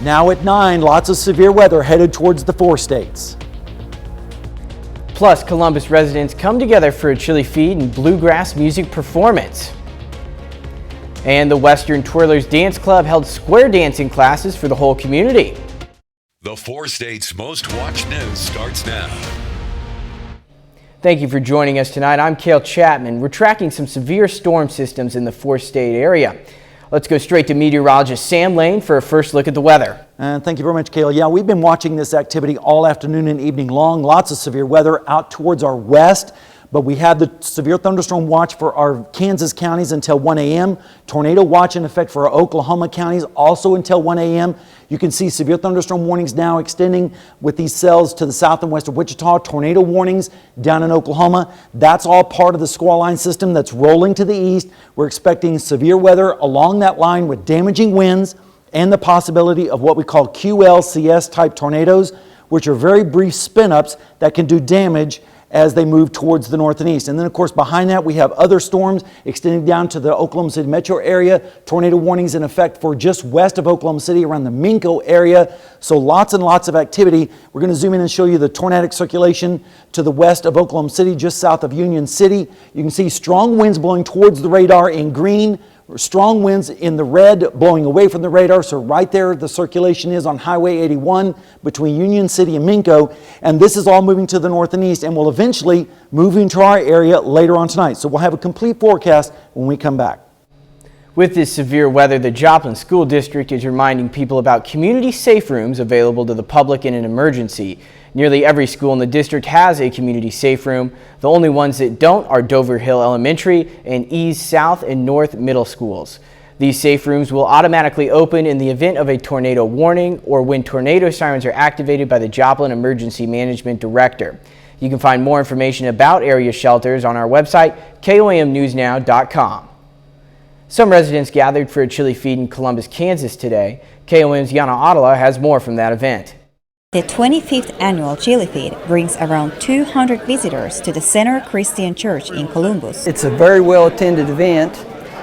Now at 9, lots of severe weather headed towards the 4 states. Plus, Columbus residents come together for a chili feed and bluegrass music performance. And the Western Twirlers Dance Club held square dancing classes for the whole community. The 4 states' most watched news starts now. Thank you for joining us tonight. I'm Cale Chapman. We're tracking some severe storm systems in the 4-state area. Let's go straight to meteorologist Sam Lane for a first look at the weather. Thank you very much, Cale. Yeah, we've been watching this activity all afternoon and evening long. Lots of severe weather out towards our west. But we have the severe thunderstorm watch for our Kansas counties until 1 a.m. Tornado watch in effect for our Oklahoma counties also until 1 a.m. You can see severe thunderstorm warnings now extending with these cells to the south and west of Wichita. Tornado warnings down in Oklahoma. That's all part of the squall line system that's rolling to the east. We're expecting severe weather along that line with damaging winds and the possibility of what we call QLCS type tornadoes, which are very brief spin-ups that can do damage as they move towards the north and east. And then, of course, behind that, we have other storms extending down to the Oklahoma City metro area. Tornado warnings in effect for just west of Oklahoma City around the Minco area. So lots and lots of activity. We're going to zoom in and show you the tornadic circulation to the west of Oklahoma City, just south of Union City. You can see strong winds blowing towards the radar in green. Strong winds in the red blowing away from the radar. So right there the circulation is on Highway 81 between Union City and Minco. And this is all moving to the north and east and will eventually move into our area later on tonight. So we'll have a complete forecast when we come back. With this severe weather, the Joplin School District is reminding people about community safe rooms available to the public in an emergency. Nearly every school in the district has a community safe room. The only ones that don't are Dover Hill Elementary and East South and North Middle Schools. These safe rooms will automatically open in the event of a tornado warning or when tornado sirens are activated by the Joplin Emergency Management Director. You can find more information about area shelters on our website, KOAMnewsnow.com. Some residents gathered for a chili feed in Columbus, Kansas today. KOAM's Yana Adela has more from that event. The 25th annual Chili Feed brings around 200 visitors to the Center Christian Church in Columbus. It's a very well attended event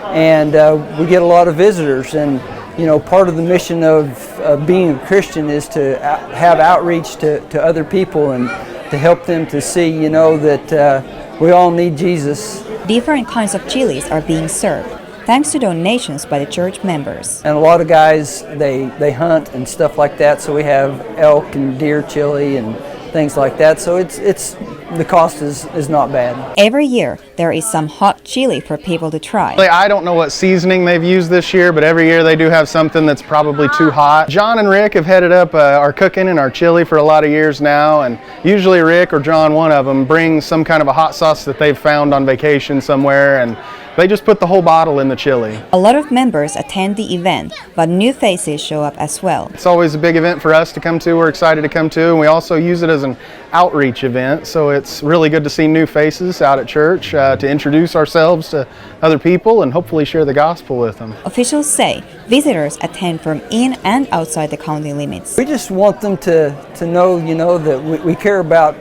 and we get a lot of visitors, and you know, part of the mission of being a Christian is to have outreach to other people and to help them to see, you know, that we all need Jesus. Different kinds of chilies are being served, thanks to donations by the church members. And a lot of guys, they hunt and stuff like that, so we have elk and deer chili and things like that, so it's the cost is not bad. Every year there is some hot chili for people to try. I don't know what seasoning they've used this year, but every year they do have something that's probably too hot. John and Rick have headed up our cooking and our chili for a lot of years now, and usually Rick or John, one of them, brings some kind of a hot sauce that they've found on vacation somewhere, and they just put the whole bottle in the chili. A lot of members attend the event, but new faces show up as well. It's always a big event for us to come to. We're excited to come to, and we also use it as an outreach event, so it's really good to see new faces out at church, to introduce ourselves to other people and hopefully share the gospel with them. Officials say visitors attend from in and outside the county limits. We just want them to know, you know, that we care about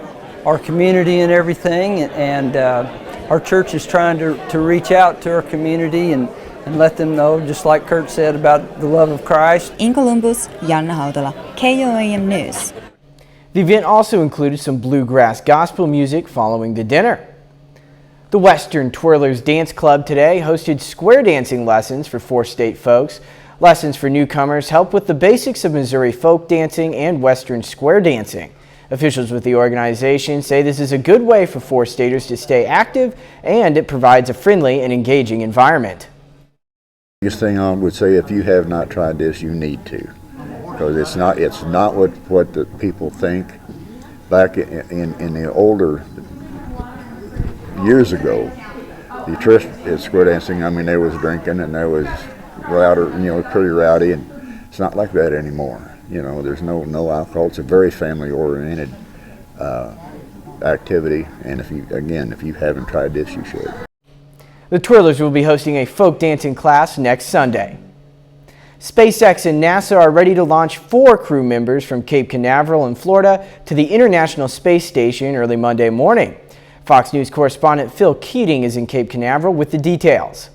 our community and everything, and our church is trying to reach out to our community and let them know, just like Kurt said, about the love of Christ. In Columbus, Yana Haudala, KOAM News. The event also included some bluegrass gospel music following the dinner. The Western Twirlers Dance Club today hosted square dancing lessons for 4-state folks. Lessons for newcomers help with the basics of Missouri folk dancing and Western square dancing. Officials with the organization say this is a good way for 4-staters to stay active, and it provides a friendly and engaging environment. The biggest thing I would say, if you have not tried this, you need to, because it's not what the people think. Back in the older years ago, the church at square dancing, I mean, there was drinking and there was pretty rowdy, and it's not like that anymore. You know, there's no alcohol. It's a very family-oriented activity, and if you haven't tried this, you should. The Twirlers will be hosting a folk dancing class next Sunday. SpaceX and NASA are ready to launch 4 crew members from Cape Canaveral in Florida to the International Space Station early Monday morning. Fox News correspondent Phil Keating is in Cape Canaveral with the details.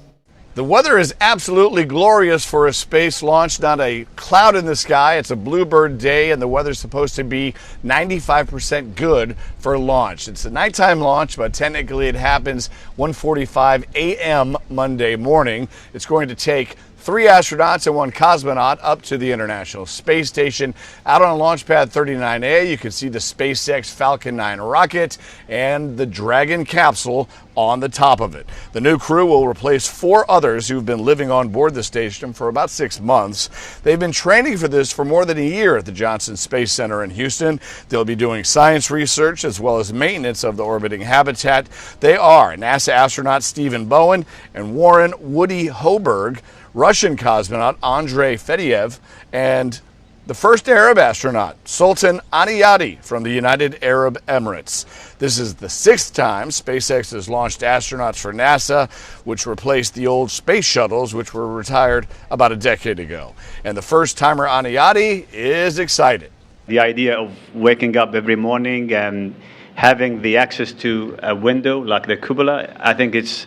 The weather is absolutely glorious for a space launch. Not a cloud in the sky. It's a bluebird day, and the weather's supposed to be 95% good for launch. It's a nighttime launch, but technically it happens 1:45 a.m. Monday morning. It's going to take 3 astronauts and 1 cosmonaut up to the International Space Station. Out on Launch Pad 39A, you can see the SpaceX Falcon 9 rocket and the Dragon capsule on the top of it. The new crew will replace 4 others who've been living on board the station for about 6 months. They've been training for this for more than a year at the Johnson Space Center in Houston. They'll be doing science research as well as maintenance of the orbiting habitat. They are NASA astronaut Stephen Bowen and Warren Woody Hoberg, Russian cosmonaut Andrei Fedyaev, and the first Arab astronaut, Sultan Aniyati from the United Arab Emirates. This is the 6th time SpaceX has launched astronauts for NASA, which replaced the old space shuttles, which were retired about a decade ago. And the first-timer Aniyati is excited. The idea of waking up every morning and having the access to a window like the cupola, I think it's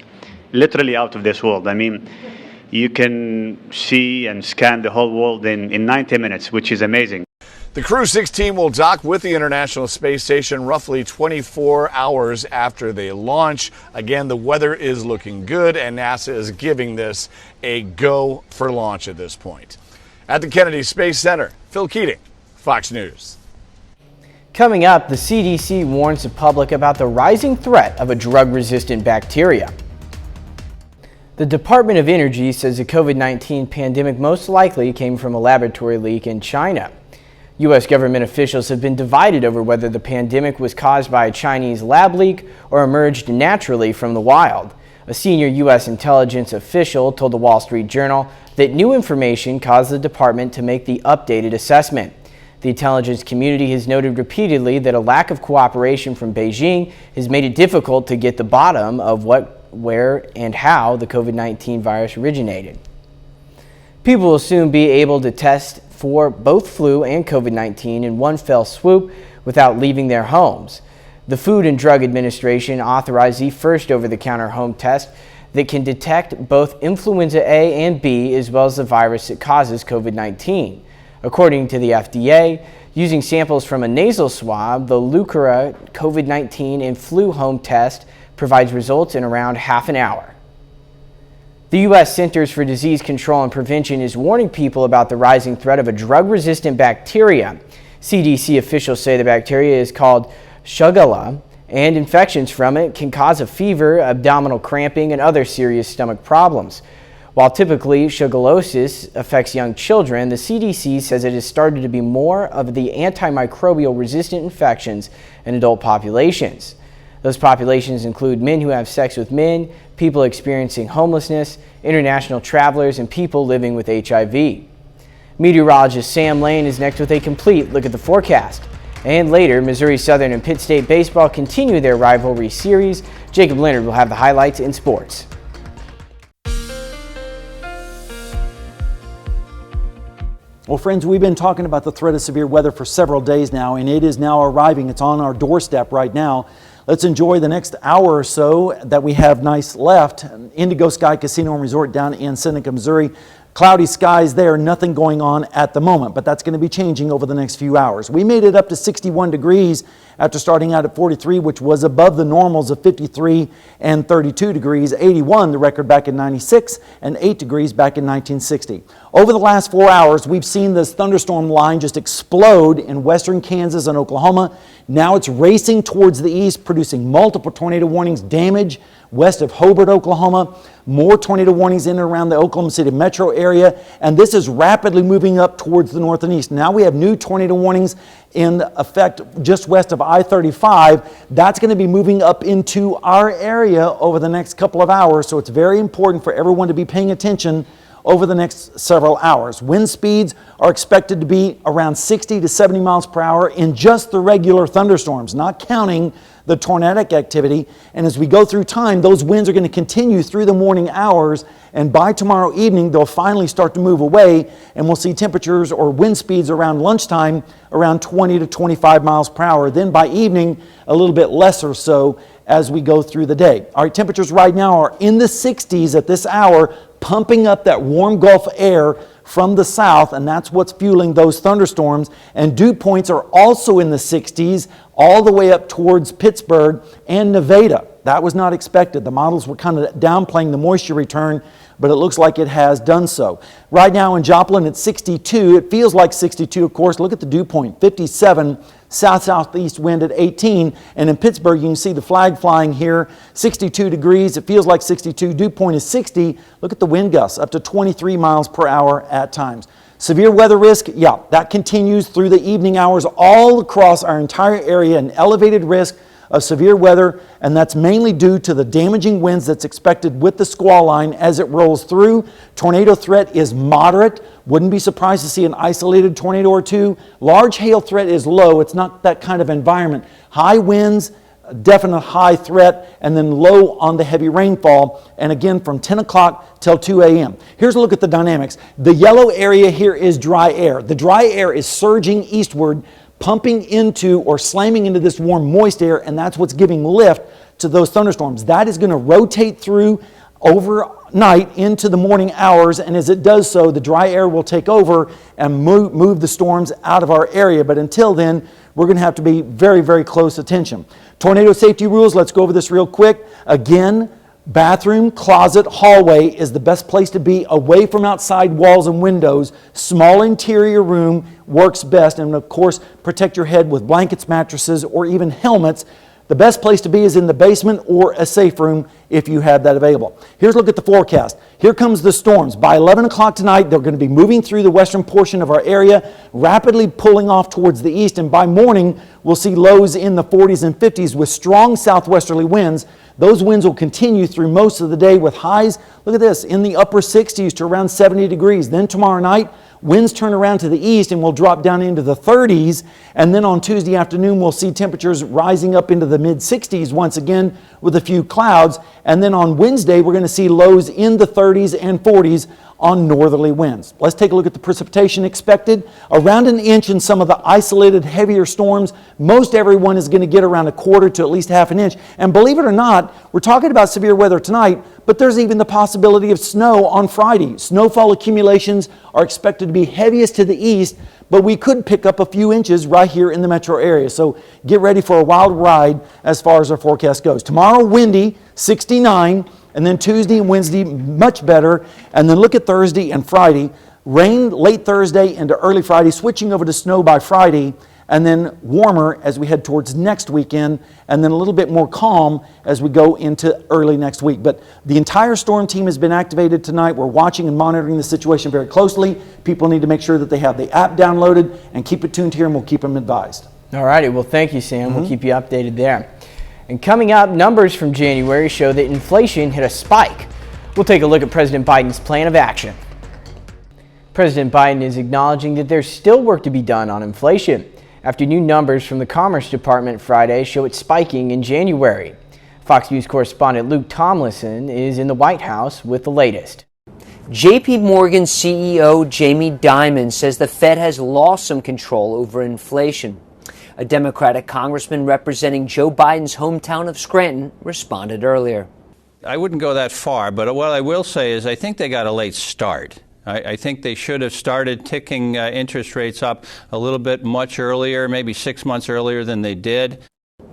literally out of this world. I mean, you can see and scan the whole world in 90 minutes, which is amazing. The Crew 16 will dock with the International Space Station roughly 24 hours after they launch. Again, the weather is looking good, and NASA is giving this a go for launch at this point. At the Kennedy Space Center, Phil Keating, Fox News. Coming up, the CDC warns the public about the rising threat of a drug-resistant bacteria. The Department of Energy says the COVID-19 pandemic most likely came from a laboratory leak in China. U.S. government officials have been divided over whether the pandemic was caused by a Chinese lab leak or emerged naturally from the wild. A senior U.S. intelligence official told the Wall Street Journal that new information caused the department to make the updated assessment. The intelligence community has noted repeatedly that a lack of cooperation from Beijing has made it difficult to get the bottom of where and how the COVID-19 virus originated. People will soon be able to test for both flu and COVID-19 in one fell swoop without leaving their homes. The Food and Drug Administration authorized the first over-the-counter home test that can detect both influenza A and B as well as the virus that causes COVID-19. According to the FDA, using samples from a nasal swab, the Lucura COVID-19 and flu home test provides results in around half an hour. The U.S. Centers for Disease Control and Prevention is warning people about the rising threat of a drug-resistant bacteria. CDC officials say the bacteria is called Shigella, and infections from it can cause a fever, abdominal cramping, and other serious stomach problems. While typically shigellosis affects young children, the CDC says it has started to be more of the antimicrobial resistant infections in adult populations. Those populations include men who have sex with men, people experiencing homelessness, international travelers, and people living with HIV. Meteorologist Sam Lane is next with a complete look at the forecast. And later, Missouri Southern and Pitt State baseball continue their rivalry series. Jacob Leonard will have the highlights in sports. Well, friends, we've been talking about the threat of severe weather for several days now, and it is now arriving. It's on our doorstep right now. Let's enjoy the next hour or so that we have nice left. Indigo Sky Casino and Resort down in Seneca, Missouri. Cloudy skies there, nothing going on at the moment, but that's going to be changing over the next few hours. We made it up to 61 degrees after starting out at 43, which was above the normals of 53 and 32 degrees, 81 the record back in 96, and 8 degrees back in 1960. Over the last 4 hours, we've seen this thunderstorm line just explode in western Kansas and Oklahoma. Now it's racing towards the east, producing multiple tornado warnings, damage west of Hobart, Oklahoma, more tornado warnings in and around the Oklahoma City metro area, and this is rapidly moving up towards the north and east. Now we have new tornado warnings in effect just west of I-35. That's going to be moving up into our area over the next couple of hours, so it's very important for everyone to be paying attention over the next several hours. Wind speeds are expected to be around 60 to 70 miles per hour in just the regular thunderstorms, not counting the tornadic activity. And as we go through time, those winds are going to continue through the morning hours, and by tomorrow evening, they'll finally start to move away, and we'll see temperatures or wind speeds around lunchtime around 20 to 25 miles per hour. Then by evening, a little bit less or so as we go through the day. All right, temperatures right now are in the 60s at this hour, pumping up that warm Gulf air from the south, and that's what's fueling those thunderstorms. And dew points are also in the 60s all the way up towards Pittsburgh and Nevada. That was not expected. The models were kind of downplaying the moisture return, but it looks like it has done so. Right now in Joplin, it's 62. It feels like 62, of course. Look at the dew point, 57, south-southeast wind at 18. And in Pittsburgh, you can see the flag flying here, 62 degrees. It feels like 62. Dew point is 60. Look at the wind gusts, up to 23 miles per hour at times. Severe weather risk, yeah, that continues through the evening hours all across our entire area, an elevated risk of severe weather, and that's mainly due to the damaging winds that's expected with the squall line as it rolls through. Tornado threat is moderate. Wouldn't be surprised to see an isolated tornado or two. Large hail threat is low. It's not that kind of environment. High winds, definite high threat, and then low on the heavy rainfall, and again from 10 o'clock till 2 a.m. Here's a look at the dynamics. The yellow area here is dry air. The dry air is surging eastward, pumping into or slamming into this warm, moist air, and that's what's giving lift to those thunderstorms. That is going to rotate through overnight into the morning hours, and as it does so, the dry air will take over and move the storms out of our area. But until then, we're going to have to be very, very close attention. Tornado safety rules, let's go over this real quick. Again, bathroom, closet, hallway is the best place to be, away from outside walls and windows. Small interior room works best, and of course, protect your head with blankets, mattresses, or even helmets. The best place to be is in the basement or a safe room if you have that available. Here's a look at the forecast. Here comes the storms. By 11 o'clock tonight, they're going to be moving through the western portion of our area, rapidly pulling off towards the east, and by morning, we'll see lows in the 40s and 50s with strong southwesterly winds. Those winds will continue through most of the day with highs, look at this, in the upper 60s to around 70 degrees. Then tomorrow night, winds turn around to the east and will drop down into the 30s. And then on Tuesday afternoon, we'll see temperatures rising up into the mid-60s once again with a few clouds. And then on Wednesday, we're going to see lows in the 30s and 40s on northerly winds. Let's take a look at the precipitation expected. Around an inch in some of the isolated heavier storms. Most everyone is going to get around a quarter to at least half an inch. And believe it or not, we're talking about severe weather tonight, but there's even the possibility of snow on Friday. Snowfall accumulations are expected to be heaviest to the east, but we could pick up a few inches right here in the metro area. So get ready for a wild ride as far as our forecast goes. Tomorrow, windy, 69. And then Tuesday and Wednesday, much better. And then look at Thursday and Friday. Rain late Thursday into early Friday, switching over to snow by Friday, and then warmer as we head towards next weekend, and then a little bit more calm as we go into early next week. But the entire storm team has been activated tonight. We're watching and monitoring the situation very closely. People need to make sure that they have the app downloaded and keep it tuned here, and we'll keep them advised. All righty. Well, thank you, Sam. We'll keep you updated there. And coming up, numbers from January show that inflation hit a spike. We'll take a look at President Biden's plan of action. President Biden is acknowledging that there's still work to be done on inflation after new numbers from the Commerce Department Friday show it spiking in January. Fox News correspondent Luke Tomlinson is in the White House with the latest. JP Morgan CEO Jamie Dimon says the Fed has lost some control over inflation. A Democratic congressman representing Joe Biden's hometown of Scranton responded earlier. I wouldn't go that far, but what I will say is I think they got a late start. I think they should have started ticking interest rates up a little bit much earlier, maybe 6 months earlier than they did.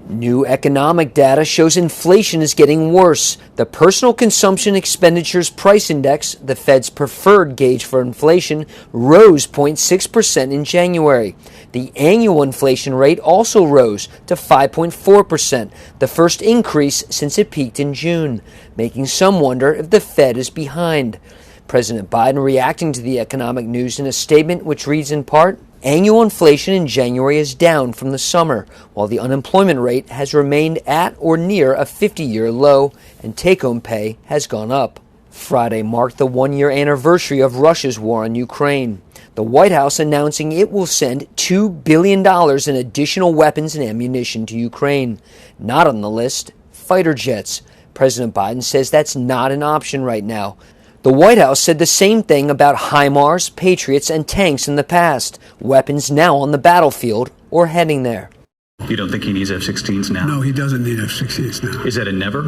New economic data shows inflation is getting worse. The Personal Consumption Expenditures Price Index, the Fed's preferred gauge for inflation, rose 0.6% in January. The annual inflation rate also rose to 5.4%, the first increase since it peaked in June, making some wonder if the Fed is behind. President Biden reacting to the economic news in a statement which reads in part, "Annual inflation in January is down from the summer, while the unemployment rate has remained at or near a 50-year low and take-home pay has gone up." Friday marked the one-year anniversary of Russia's war on Ukraine. The White House announcing it will send $2 billion in additional weapons and ammunition to Ukraine. Not on the list, fighter jets. President Biden says that's not an option right now. The White House said the same thing about HIMARS, Patriots, and tanks in the past. Weapons now on the battlefield or heading there. You don't think he needs F-16s now? No, he doesn't need F-16s now. Is that a never?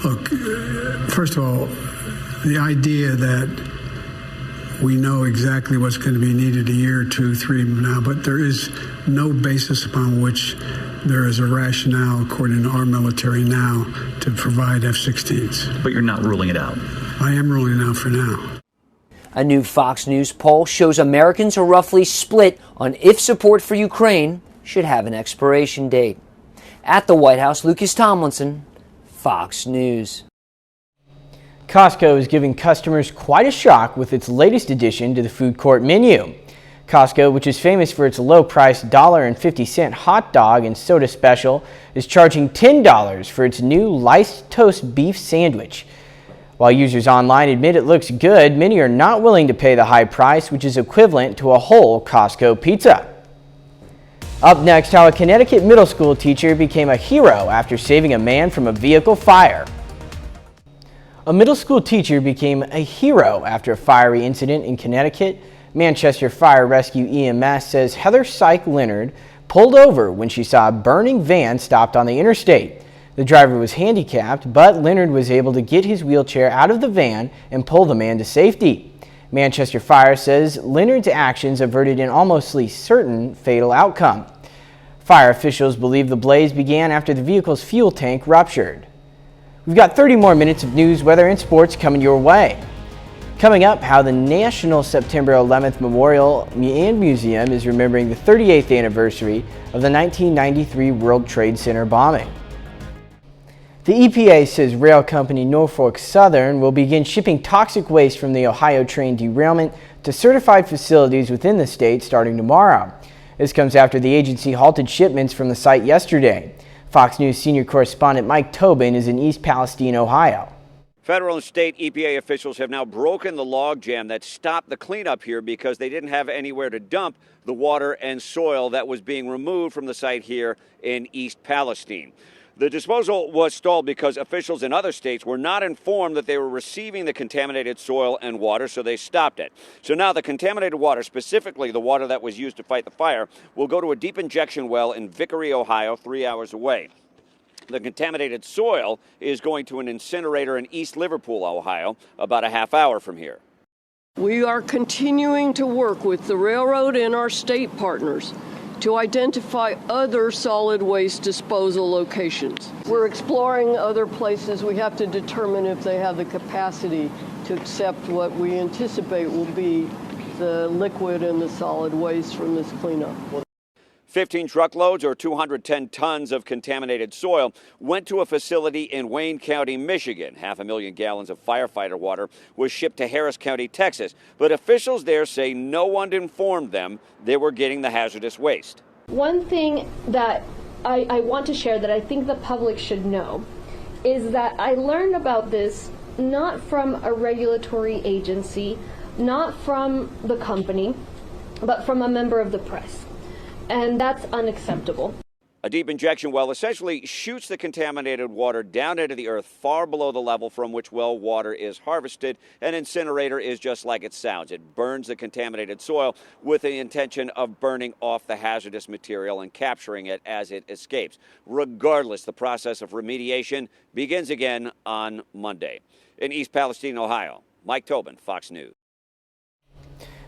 Look, first of all, the idea that we know exactly what's going to be needed a year or two, three now, but there is no basis upon which there is a rationale, according to our military now, to provide F-16s. But you're not ruling it out? I am ruling it out for now. A new Fox News poll shows Americans are roughly split on if support for Ukraine should have an expiration date. At the White House, Lucas Tomlinson, Fox News. Costco is giving customers quite a shock with its latest addition to the food court menu. Costco, which is famous for its low-priced $1.50 hot dog and soda special, is charging $10 for its new Liced Toast beef sandwich. While users online admit it looks good, many are not willing to pay the high price, which is equivalent to a whole Costco pizza. Up next, how a Connecticut middle school teacher became a hero after saving a man from a vehicle fire. A middle school teacher became a hero after a fiery incident in Connecticut. Manchester Fire Rescue EMS says Heather Syke Leonard pulled over when she saw a burning van stopped on the interstate. The driver was handicapped, but Leonard was able to get his wheelchair out of the van and pull the man to safety. Manchester Fire says Leonard's actions averted an almost certain fatal outcome. Fire officials believe the blaze began after the vehicle's fuel tank ruptured. We've got 30 more minutes of news, weather, and sports coming your way. Coming up, how the National September 11th Memorial and Museum is remembering the 38th anniversary of the 1993 World Trade Center bombing. The EPA says rail company Norfolk Southern will begin shipping toxic waste from the Ohio train derailment to certified facilities within the state starting tomorrow. This comes after the agency halted shipments from the site yesterday. Fox News senior correspondent Mike Tobin is in East Palestine, Ohio. Federal and state EPA officials have now broken the logjam that stopped the cleanup here because they didn't have anywhere to dump the water and soil that was being removed from the site here in East Palestine. The disposal was stalled because officials in other states were not informed that they were receiving the contaminated soil and water, so they stopped it. So now the contaminated water, specifically the water that was used to fight the fire, will go to a deep injection well in Vickery, Ohio, 3 hours away. The contaminated soil is going to an incinerator in East Liverpool, Ohio, about a half hour from here. We are continuing to work with the railroad and our state partners to identify other solid waste disposal locations. We're exploring other places. We have to determine if they have the capacity to accept what we anticipate will be the liquid and the solid waste from this cleanup. 15 truckloads or 210 tons of contaminated soil went to a facility in Wayne County, Michigan. 500,000 gallons of firefighter water was shipped to Harris County, Texas. But officials there say no one informed them they were getting the hazardous waste. One thing that I want to share that I think the public should know is that I learned about this not from a regulatory agency, not from the company, but from a member of the press. And that's unacceptable. A deep injection well essentially shoots the contaminated water down into the earth far below the level from which well water is harvested. An incinerator is just like it sounds. It burns the contaminated soil with the intention of burning off the hazardous material and capturing it as it escapes. Regardless, the process of remediation begins again on Monday. In East Palestine, Ohio, Mike Tobin, Fox News.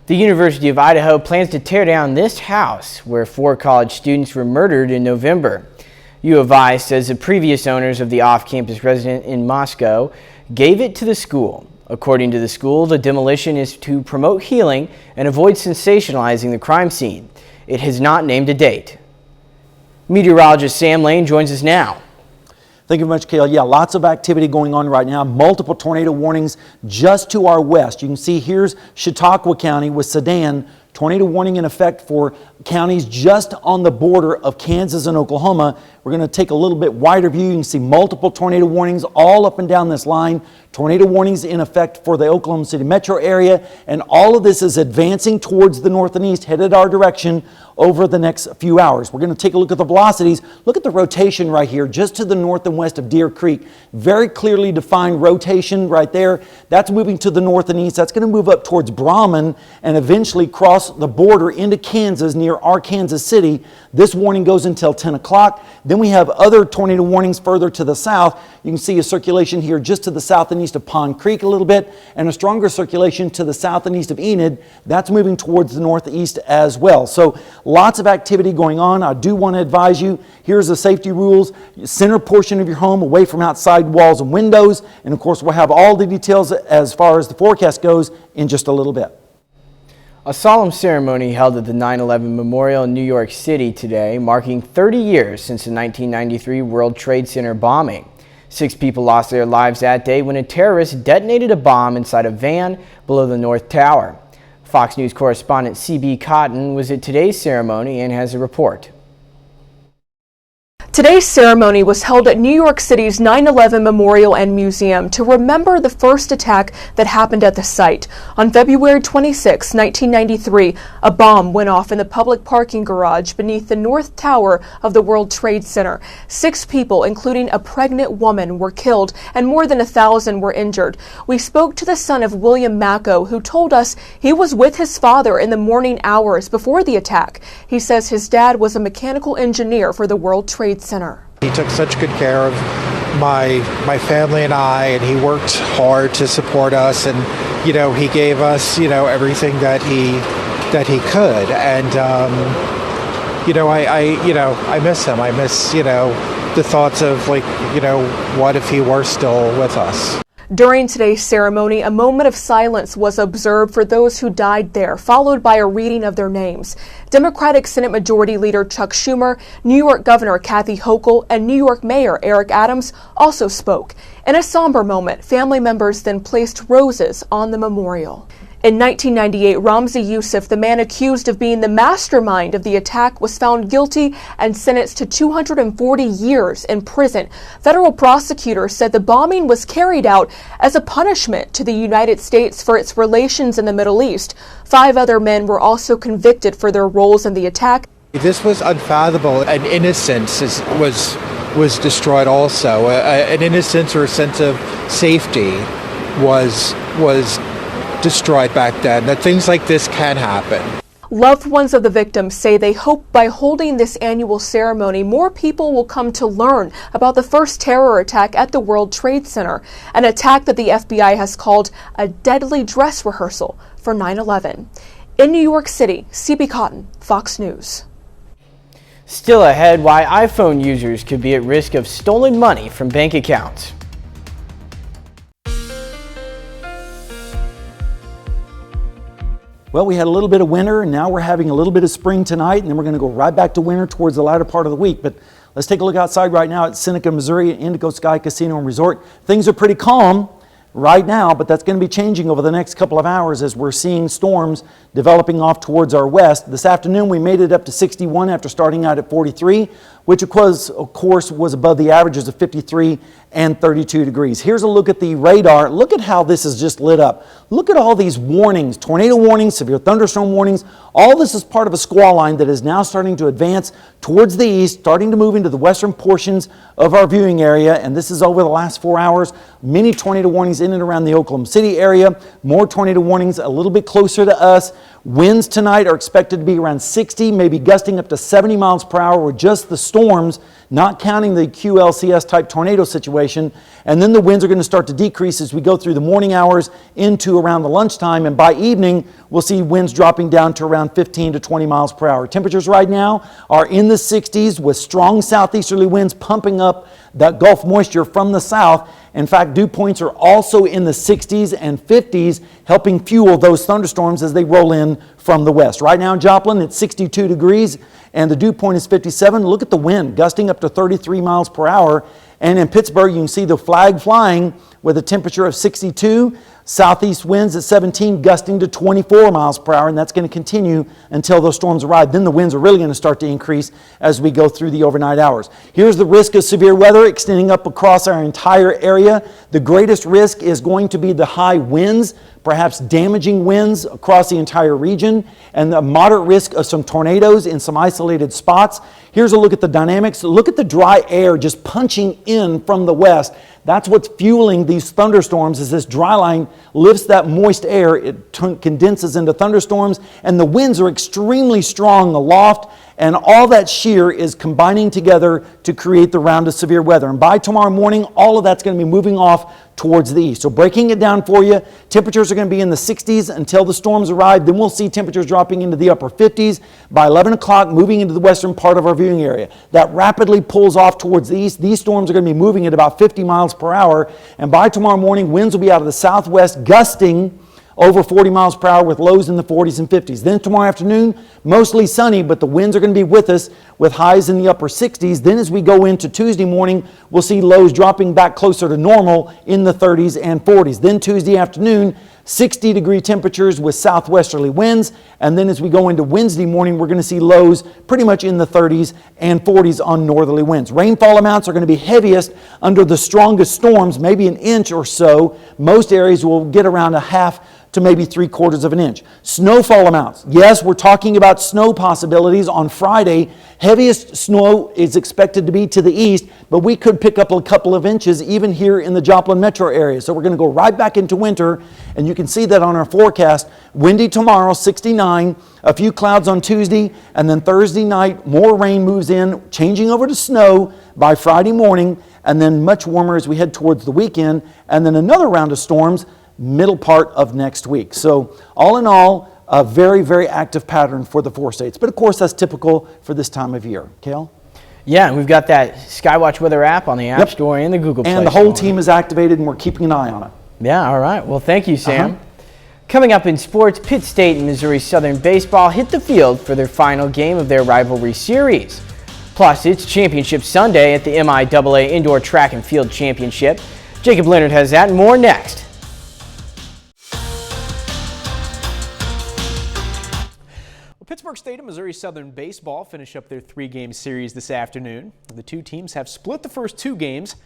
The University of Idaho plans to tear down this house where 4 college students were murdered in November. U of I says the previous owners of the off-campus residence in Moscow gave it to the school. According to the school, the demolition is to promote healing and avoid sensationalizing the crime scene. It has not named a date. Meteorologist Sam Lane joins us now. Thank you very much, Kale. Yeah, lots of activity going on right now. Multiple tornado warnings just to our west. You can see here's Chautauqua County with Sedan. Tornado warning in effect for counties just on the border of Kansas and Oklahoma. We're going to take a little bit wider view. You can see multiple tornado warnings all up and down this line. Tornado warnings in effect for the Oklahoma City metro area. And all of this is advancing towards the north and east, headed our direction over the next few hours. We're going to take a look at the velocities. Look at the rotation right here, just to the north and west of Deer Creek. Very clearly defined rotation right there. That's moving to the north and east. That's going to move up towards Brahman and eventually cross across the border into Kansas near Arkansas City. This warning goes until 10 o'clock. Then we have other tornado warnings further to the south. You can see a circulation here just to the south and east of Pond Creek a little bit, and a stronger circulation to the south and east of Enid. That's moving towards the northeast as well. So lots of activity going on. I do want to advise you, here's the safety rules. Center portion of your home away from outside walls and windows. And of course, we'll have all the details as far as the forecast goes in just a little bit. A solemn ceremony held at the 9/11 Memorial in New York City today, marking 30 years since the 1993 World Trade Center bombing. 6 people lost their lives that day when a terrorist detonated a bomb inside a van below the North Tower. Fox News correspondent C.B. Cotton was at today's ceremony and has a report. Today's ceremony was held at New York City's 9/11 Memorial and Museum to remember the first attack that happened at the site. On February 26, 1993, a bomb went off in the public parking garage beneath the North Tower of the World Trade Center. 6 people, including a pregnant woman, were killed and more than 1,000 were injured. We spoke to the son of William Macco, who told us he was with his father in the morning hours before the attack. He says his dad was a mechanical engineer for the World Trade Center. He took such good care of my family and I, and he worked hard to support us, and he gave us everything that he could, and I miss him. I miss the thoughts of what if he were still with us. During today's ceremony, a moment of silence was observed for those who died there, followed by a reading of their names. Democratic Senate Majority Leader Chuck Schumer, New York Governor Kathy Hochul, and New York Mayor Eric Adams also spoke. In a somber moment, family members then placed roses on the memorial. In 1998, Ramzi Youssef, the man accused of being the mastermind of the attack, was found guilty and sentenced to 240 years in prison. Federal prosecutors said the bombing was carried out as a punishment to the United States for its relations in the Middle East. 5 other men were also convicted for their roles in the attack. This was unfathomable. An innocence was destroyed also. An innocence or a sense of safety was destroyed back then, that things like this can happen. Loved ones of the victims say they hope by holding this annual ceremony, more people will come to learn about the first terror attack at the World Trade Center, an attack that the FBI has called a deadly dress rehearsal for 9/11. In New York City, C.B. Cotton, Fox News. Still ahead, why iPhone users could be at risk of stolen money from bank accounts. Well, we had a little bit of winter, and now we're having a little bit of spring tonight, and then we're going to go right back to winter towards the latter part of the week. But let's take a look outside right now at Seneca, Missouri, at Indigo Sky Casino and Resort. Things are pretty calm right now, but that's going to be changing over the next couple of hours as we're seeing storms developing off towards our west. This afternoon, we made it up to 61 after starting out at 43, which of course was above the averages of 53 and 32 degrees. Here's a look at the radar. Look at how this is just lit up. Look at all these warnings, tornado warnings, severe thunderstorm warnings. All this is part of a squall line that is now starting to advance towards the east, starting to move into the western portions of our viewing area. And this is over the last 4 hours. Many tornado warnings in and around the Oklahoma City area. More tornado warnings a little bit closer to us. Winds tonight are expected to be around 60, maybe gusting up to 70 miles per hour with just the storms, not counting the QLCS type tornado situation. And then the winds are going to start to decrease as we go through the morning hours into around the lunchtime. And by evening, we'll see winds dropping down to around 15 to 20 miles per hour. Temperatures right now are in the 60s with strong southeasterly winds pumping up that Gulf moisture from the south. In fact, dew points are also in the 60s and 50s, helping fuel those thunderstorms as they roll in from the west. Right now in Joplin, it's 62 degrees and the dew point is 57. Look at the wind, gusting up to 33 miles per hour. And in Pittsburgh, you can see the flag flying with a temperature of 62. Southeast winds at 17, gusting to 24 miles per hour, and that's going to continue until those storms arrive. Then the winds are really going to start to increase as we go through the overnight hours. Here's the risk of severe weather extending up across our entire area. The greatest risk is going to be the high winds, perhaps damaging winds across the entire region, and the moderate risk of some tornadoes in some isolated spots. Here's a look at the dynamics. Look at the dry air just punching in from the west. That's what's fueling these thunderstorms, is this dry line lifts that moist air, it condenses into thunderstorms, and the winds are extremely strong aloft, and all that shear is combining together to create the round of severe weather. And by tomorrow morning, all of that's going to be moving off towards the east. So breaking it down for you, temperatures are going to be in the 60s until the storms arrive. Then we'll see temperatures dropping into the upper 50s. By 11 o'clock, moving into the western part of our viewing area. That rapidly pulls off towards the east. These storms are going to be moving at about 50 miles per hour. And by tomorrow morning, winds will be out of the southwest, gusting over 40 miles per hour with lows in the 40s and 50s. Then tomorrow afternoon, mostly sunny, but the winds are going to be with us with highs in the upper 60s. Then as we go into Tuesday morning, we'll see lows dropping back closer to normal in the 30s and 40s. Then Tuesday afternoon, 60-degree temperatures with southwesterly winds. And then as we go into Wednesday morning, we're going to see lows pretty much in the 30s and 40s on northerly winds. Rainfall amounts are going to be heaviest under the strongest storms, maybe an inch or so. Most areas will get around a half to maybe 3/4 of an inch. Snowfall amounts. Yes, we're talking about snow possibilities on Friday. Heaviest snow is expected to be to the east, but we could pick up a couple of inches even here in the Joplin metro area. So we're going to go right back into winter, and you can see that on our forecast. Windy tomorrow, 69, a few clouds on Tuesday, and then Thursday night, more rain moves in, changing over to snow by Friday morning, and then much warmer as we head towards the weekend, and then another round of storms middle part of next week. So all in all, a very, very active pattern for the 4 states. But of course, that's typical for this time of year. Cale? Yeah, and we've got that Skywatch Weather app on the App Store and the Google Play Store. And the whole team is activated, and we're keeping an eye on it. Yeah, all right. Well, thank you, Sam. Coming up in sports, Pitt State and Missouri Southern baseball hit the field for their final game of their rivalry series. Plus, it's Championship Sunday at the MIAA Indoor Track and Field Championship. Jacob Leonard has that and more next. Pittsburgh State and Missouri Southern baseball finish up their 3-game series this afternoon. The two teams have split the first 2 games,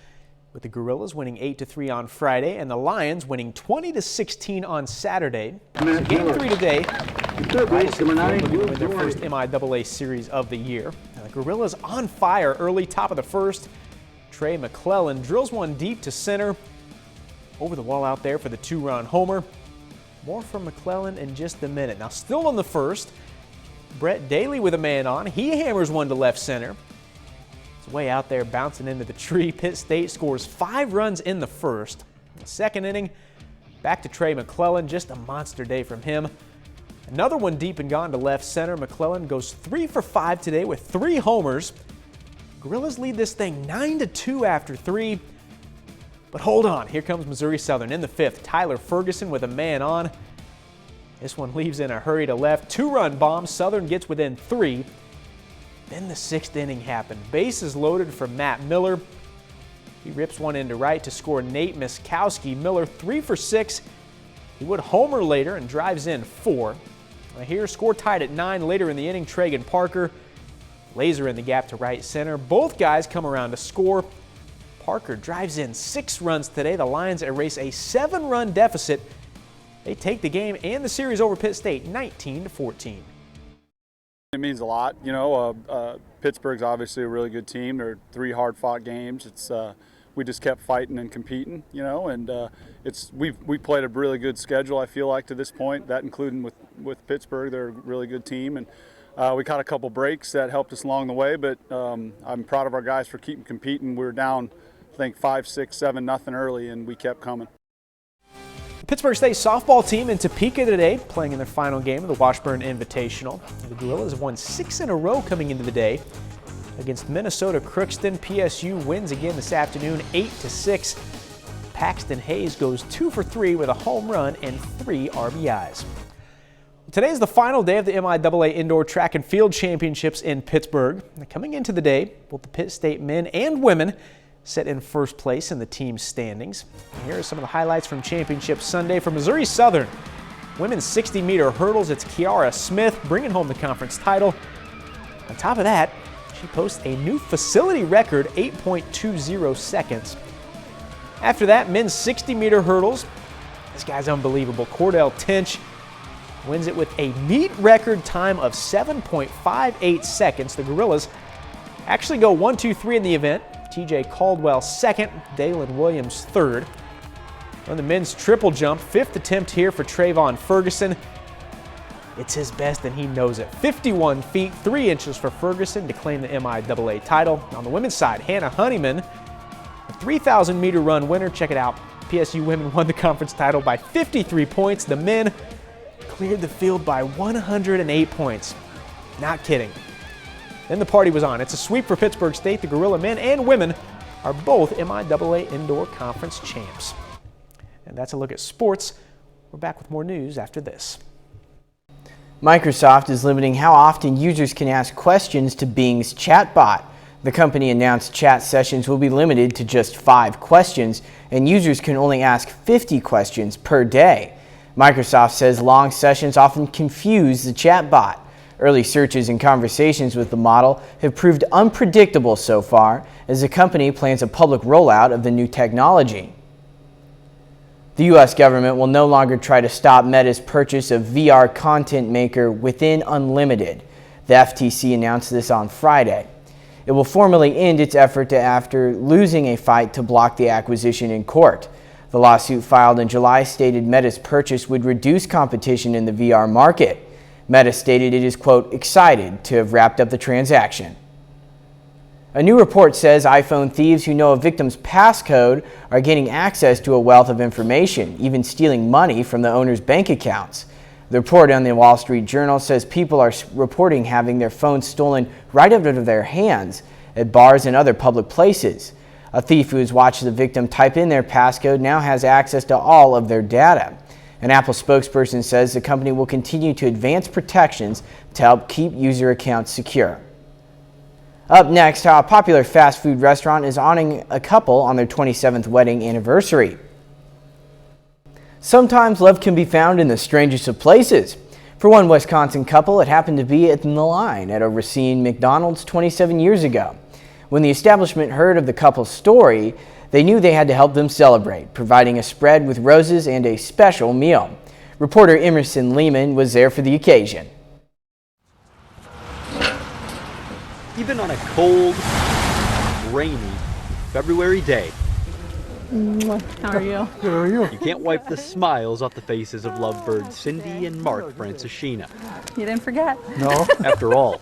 with the Gorillas winning 8-3 on Friday and the Lions winning 20-16 on Saturday. So game 3 today, their first MIAA series of the year. Now, the Gorillas on fire early, top of the first. Trey McClellan drills one deep to center. Over the wall out there for the 2-run homer. More from McClellan in just a minute. Now still on the first, Brett Daly with a man on. He hammers one to left center. It's way out there bouncing into the tree. Pitt State scores 5 runs in the first. In the second inning, back to Trey McClellan. Just a monster day from him. Another one deep and gone to left center. McClellan goes 3 for 5 today with 3 homers. Gorillas lead this thing 9-2 after 3. But hold on, here comes Missouri Southern in the 5th. Tyler Ferguson with a man on. This one leaves in a hurry to left. 2-run bomb. Southern gets within 3. Then the 6th inning happened. Bases loaded for Matt Miller. He rips one into right to score Nate Miskowski. Miller 3 for 6. He would homer later and drives in 4. Here, score tied at 9 later in the inning. Tragan Parker, laser in the gap to right center. Both guys come around to score. Parker drives in 6 runs today. The Lions erase a 7-run deficit. They take the game and the series over Pitt State 19-14. It means a lot. You know, Pittsburgh's obviously a really good team. They're 3 hard-fought games. It's we just kept fighting and competing, you know, and we played a really good schedule, I feel like, to this point, that including with Pittsburgh. They're a really good team, and we caught a couple breaks that helped us along the way, but I'm proud of our guys for keeping competing. We were down, I think, 5, 6, 7-0 early, and we kept coming. Pittsburgh State softball team in Topeka today, playing in their final game of the Washburn Invitational. The Gorillas have won 6 in a row coming into the day. Against Minnesota Crookston, PSU wins again this afternoon, 8-6. Paxton Hayes goes 2 for 3 with a home run and 3 RBIs. Today is the final day of the MIAA Indoor Track and Field Championships in Pittsburgh. Coming into the day, both the Pitt State men and women set in first place in the team standings. And here are some of the highlights from Championship Sunday for Missouri Southern. Women's 60-meter hurdles, it's Kiara Smith bringing home the conference title. On top of that, she posts a new facility record, 8.20 seconds. After that, men's 60-meter hurdles, this guy's unbelievable. Cordell Tinch wins it with a meet record time of 7.58 seconds. The Gorillas actually go 1, 2, 3 in the event. TJ Caldwell second, Dalen Williams third. On the men's triple jump, fifth attempt here for Trayvon Ferguson. It's his best and he knows it. 51 feet, 3 inches for Ferguson to claim the MIAA title. On the women's side, Hannah Honeyman, a 3,000 meter run winner. Check it out. PSU women won the conference title by 53 points. The men cleared the field by 108 points. Not kidding. Then the party was on. It's a sweep for Pittsburg State. The Gorilla men and women are both MIAA Indoor Conference champs. And that's a look at sports. We're back with more news after this. Microsoft is limiting how often users can ask questions to Bing's chatbot. The company announced chat sessions will be limited to just 5 questions, and users can only ask 50 questions per day. Microsoft says long sessions often confuse the chatbot. Early searches and conversations with the model have proved unpredictable so far, as the company plans a public rollout of the new technology. The U.S. government will no longer try to stop Meta's purchase of VR content maker Within Unlimited. The FTC announced this on Friday. It will formally end its effort after losing a fight to block the acquisition in court. The lawsuit filed in July stated Meta's purchase would reduce competition in the VR market. Meta stated it is, quote, excited to have wrapped up the transaction. A new report says iPhone thieves who know a victim's passcode are gaining access to a wealth of information, even stealing money from the owner's bank accounts. The report on the Wall Street Journal says people are reporting having their phones stolen right out of their hands at bars and other public places. A thief who has watched the victim type in their passcode now has access to all of their data. An Apple spokesperson says the company will continue to advance protections to help keep user accounts secure. Up next, how a popular fast food restaurant is honoring a couple on their 27th wedding anniversary. Sometimes love can be found in the strangest of places. For one Wisconsin couple, it happened to be in the line at a Racine McDonald's 27 years ago. When the establishment heard of the couple's story, they knew they had to help them celebrate, providing a spread with roses and a special meal. Reporter Emerson Lehman was there for the occasion. Even on a cold, rainy February day. How are you? Good, how are you? You can't wipe the smiles off the faces of lovebirds Cindy and Mark Francischina. You didn't forget? No. After all,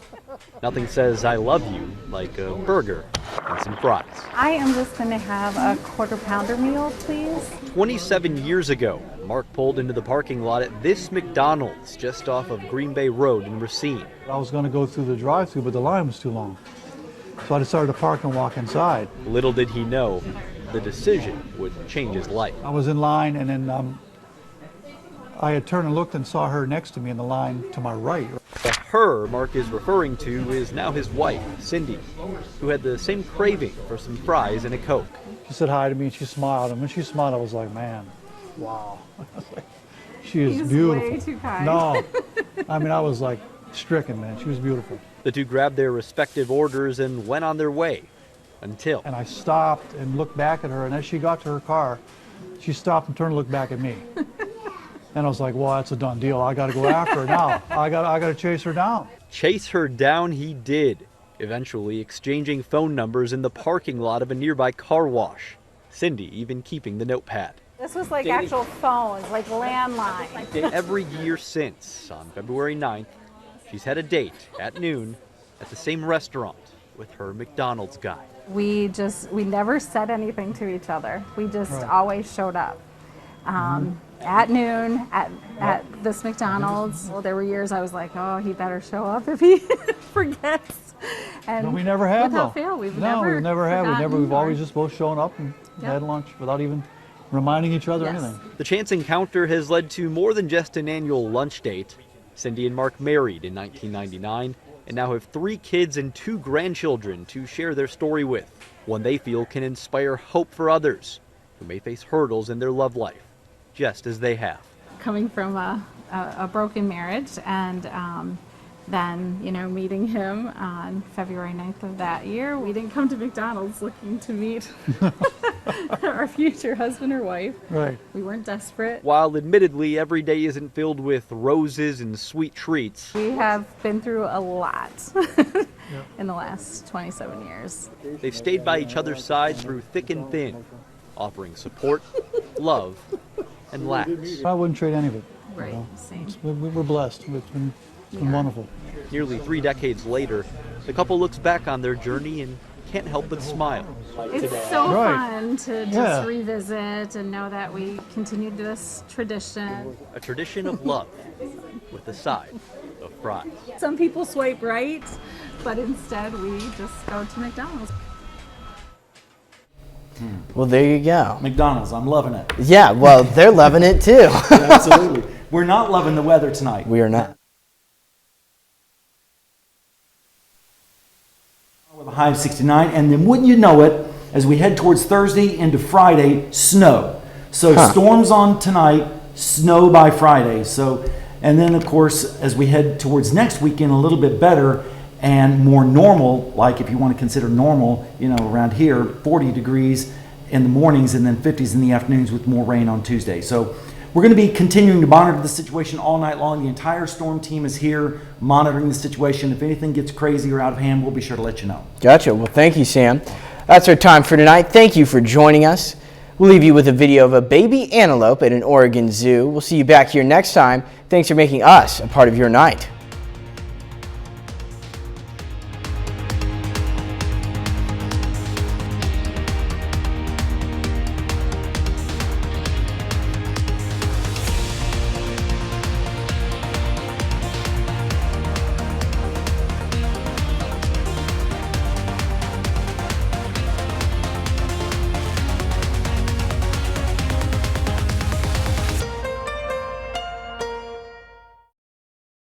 nothing says I love you like a burger and some fries. I am just going to have a quarter-pounder meal, please. 27 years ago, Mark pulled into the parking lot at this McDonald's just off of Green Bay Road in Racine. I was going to go through the drive-thru, but the line was too long. So I decided to park and walk inside. Little did he know, the decision would change his life. I was in line, and then I had turned and looked and saw her next to me in the line to my right. The her Mark is referring to is now his wife, Cindy, who had the same craving for some fries and a Coke. She said hi to me and she smiled, and when she smiled, I was like, man, wow. She is beautiful. Way too kind. No, I mean, I was like stricken, man. She was beautiful. The two grabbed their respective orders and went on their way until. And I stopped and looked back at her, and as she got to her car, she stopped and turned and looked back at me. And I was like, well, that's a done deal. I got to go after her now. I got to chase her down. Chase her down he did, eventually exchanging phone numbers in the parking lot of a nearby car wash. Cindy even keeping the notepad. This was like actual phones, like landline. Every year since, on February 9th, she's had a date at noon at the same restaurant with her McDonald's guy. We never said anything to each other. We just always showed up. At noon at this McDonald's. Well, there were years I was like, oh, he better show up if he forgets. And no, we never have, without though. fail, we've no, never we've never had. We've or- always just both shown up and had lunch without even reminding each other anything. The chance encounter has led to more than just an annual lunch date. Cindy and Mark married in 1999 and now have 3 kids and 2 grandchildren to share their story with, one they feel can inspire hope for others who may face hurdles in their love life, just as they have. Coming from a broken marriage and then, meeting him on February 9th of that year. We didn't come to McDonald's looking to meet our future husband or wife. Right. We weren't desperate. While admittedly every day isn't filled with roses and sweet treats, We have been through a lot. in the last 27 years. They've stayed by each other's side through thick and thin, offering support, love, and laughs. I wouldn't trade any of it. Right, same. We're blessed. It's been wonderful. Nearly 3 decades later, the couple looks back on their journey and can't help but smile. It's so fun to just revisit and know that we continued this tradition. A tradition of love with a side of fries. Some people swipe right, but instead we just go to McDonald's. Well, there you go. McDonald's, I'm loving it. Yeah, well, they're loving it too. Absolutely. We're not loving the weather tonight. We are not. With a high of 69, and then wouldn't you know it, as we head towards Thursday into Friday, snow. So storms on tonight, snow by Friday. So, and then of course, as we head towards next weekend, a little bit better and more normal, like if you want to consider normal, you know, around here, 40 degrees in the mornings and then 50s in the afternoons with more rain on Tuesday. So we're going to be continuing to monitor the situation all night long. The entire storm team is here monitoring the situation. If anything gets crazy or out of hand, we'll be sure to let you know. Gotcha. Well, thank you, Sam. That's our time for tonight. Thank you for joining us. We'll leave you with a video of a baby antelope at an Oregon zoo. We'll see you back here next time. Thanks for making us a part of your night.